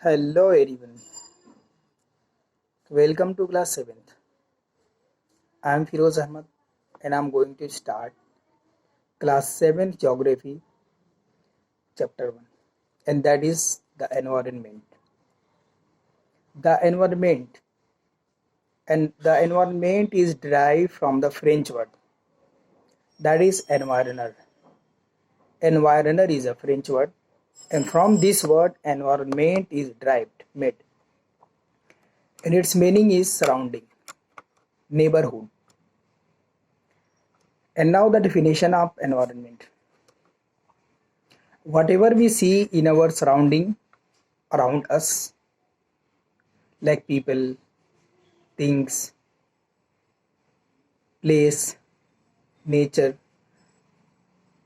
Hello everyone, welcome to class 7th. I am Firoz Ahmad and I am going to start class 7th geography chapter 1, and that is the environment. The environment the environment is derived from the French word that is environner. Environner is a French word, and from this word environment is derived made, and its meaning is surrounding, neighborhood. And now the definition of environment. Whatever we see in our surrounding around us, like people, things, place, nature,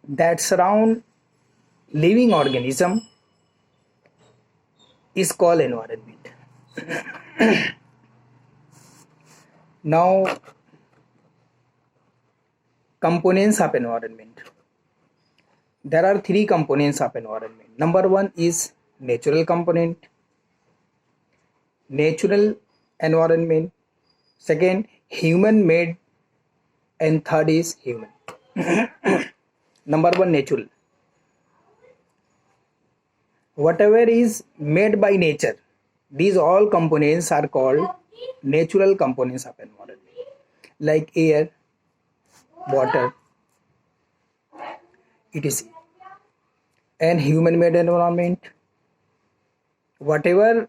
that surround living organism is called environment. Now, components of environment. There are three components of environment. Number one is natural component, natural environment. Second, human made, and third is human. Number one, natural. Whatever is made by nature, these all components are called natural components of environment, like air, water, etc. And human made environment, whatever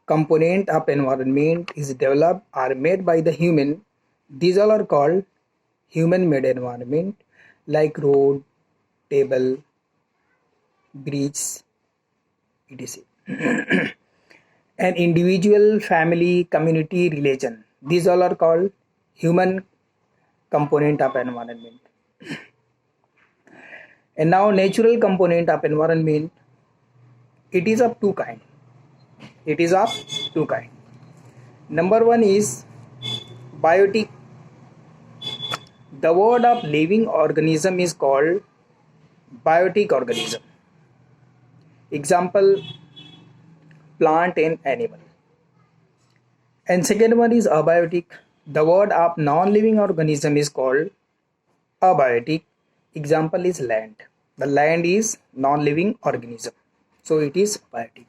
component of environment is developed or made by the human, these all are called human made environment, like road, table, bridge, etc. And individual, family, community, religion, these all are called human component of environment. And now natural component of environment, it is of two kind. Number one is biotic. The word of living organism is called biotic organism. Example, plant and animal. And second one is abiotic. The word of non-living organism is called abiotic. Example is land. The land is non-living organism, so it is biotic.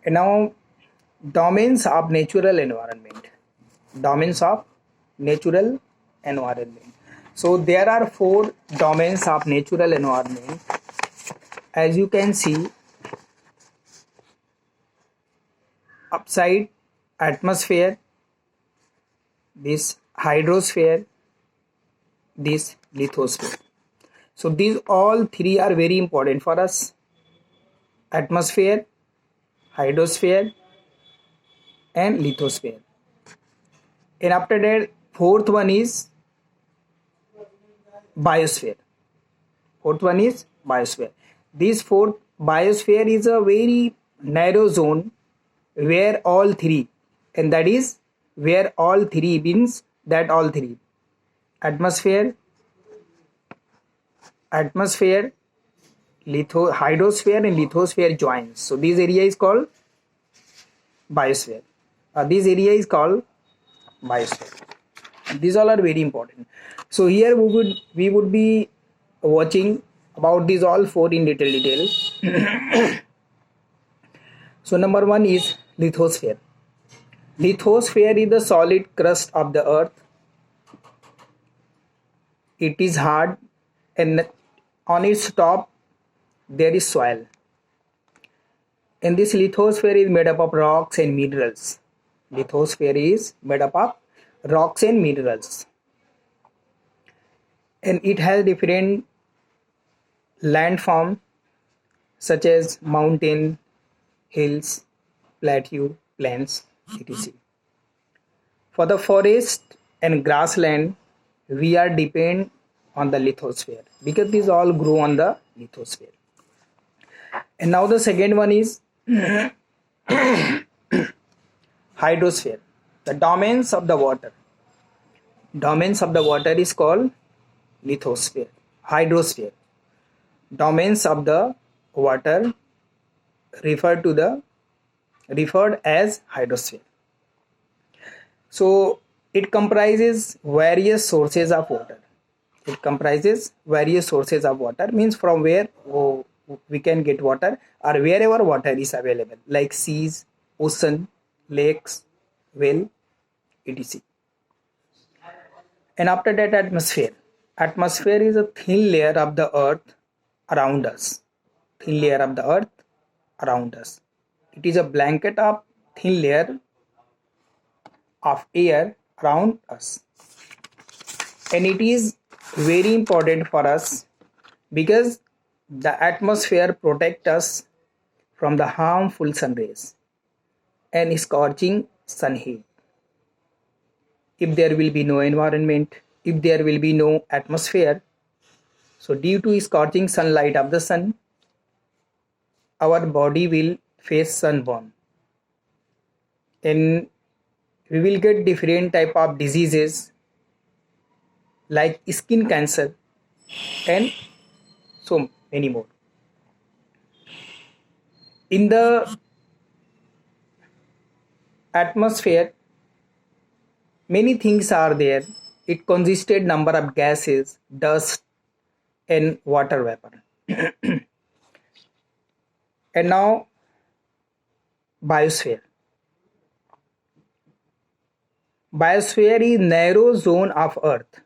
And now, domains of natural environment. So there are four domains of natural environment. As you can see, upside, atmosphere, this hydrosphere, this lithosphere. So these all three are very important for us: atmosphere, hydrosphere, and lithosphere. And after that, fourth one is biosphere. This fourth biosphere is a very narrow zone where all three, and that is where all three means that all three, atmosphere, hydrosphere, and lithosphere joins. So this area is called biosphere. These all are very important. So here we would be watching about these all four in detail. So number one is lithosphere. Lithosphere is the solid crust of the earth. It is hard, and on its top there is soil. And this lithosphere is made up of rocks and minerals. And it has different landform such as mountain, hills, plateau, plains, etc. For the forest and grassland, we are depend on the lithosphere because these all grow on the lithosphere. And now the second one is hydrosphere. The domains of the water is called hydrosphere. Domains of the water referred as hydrosphere. So it comprises various sources of water. It comprises various sources of water, means from where we can get water, or wherever water is available, like seas, ocean, lakes, well, etc. And after that, atmosphere. Atmosphere is a thin layer of the earth around us. Thin layer of the earth around us. It is a blanket of thin layer of air around us. And it is very important for us because the atmosphere protects us from the harmful sun rays and scorching sun heat. If there will be no environment, if there will be no atmosphere, so due to scorching sunlight of the sun, our body will face sunburn, and we will get different type of diseases like skin cancer and so many more. In the atmosphere, many things are there. It consisted number of gases, dust, and water vapor. And now, biosphere. Biosphere is narrow zone of Earth.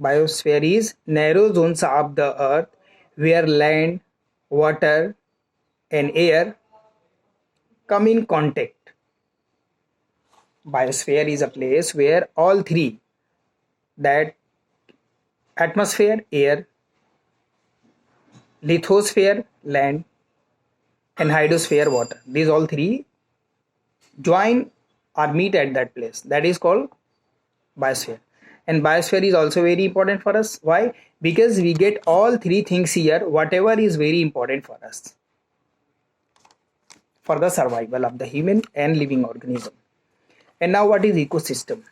Biosphere is narrow zones of the Earth where land, water, and air come in contact. Biosphere is a place where all three, that atmosphere, air, lithosphere, land, and hydrosphere, water, these all three join or meet at that place. That is called biosphere. And biosphere is also very important for us. Why? Because we get all three things here, whatever is very important for us for the survival of the human and living organism. And now, what is ecosystem?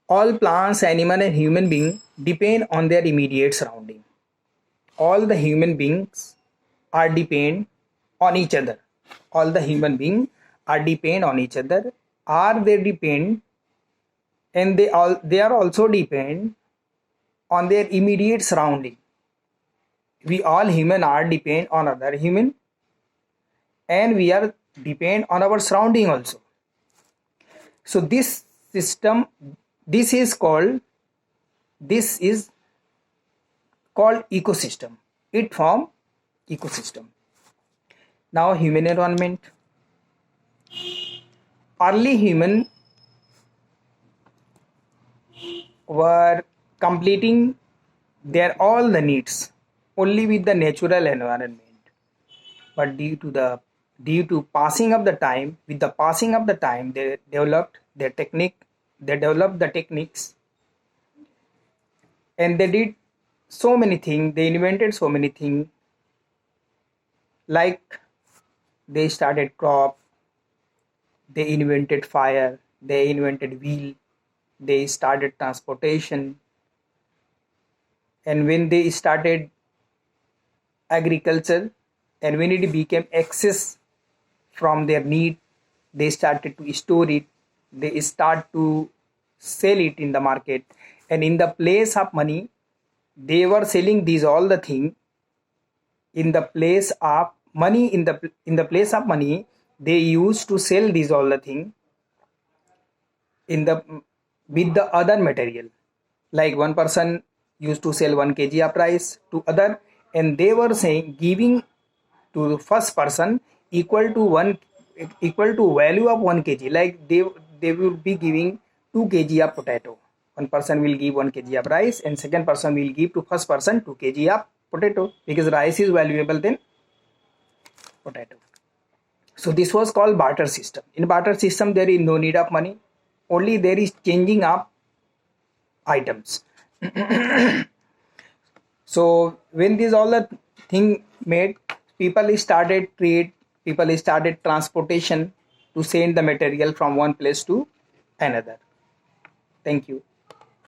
All plants, animal, and human beings depend on their immediate surrounding. All the human beings are depend on each other. All the human beings are depend on each other. Are they depend, and they are also depend on their immediate surrounding. We all human are depend on other human, and we are depend on our surrounding also. So this system, this is called ecosystem. It form ecosystem. Now, human environment. Early human were completing their all the needs only with the natural environment, but due to passing of the time, with the passing of the time, they developed the techniques, and they did so many things, they invented so many things, like they started crop, they invented fire, they invented wheel, they started transportation, and when they started agriculture, and when it became excess from their need, they started to store it, they start to sell it in the market, and in the place of money, they were selling these all the thing. In the place of money, in the place of money, they used to sell these all the thing with the other material. Like one person used to sell 1 kg of rice to other, and they were saying, giving to the first person equal to value of 1 kg. Like they will be giving 2 kg of potato. One person will give 1 kg of rice, and second person will give to first person 2 kg of potato, because rice is valuable than potato. So this was called barter system. In barter system, there is no need of money, only there is changing of items. So when these all the thing made, people started trade, people started transportation to send the material from one place to another. Thank you.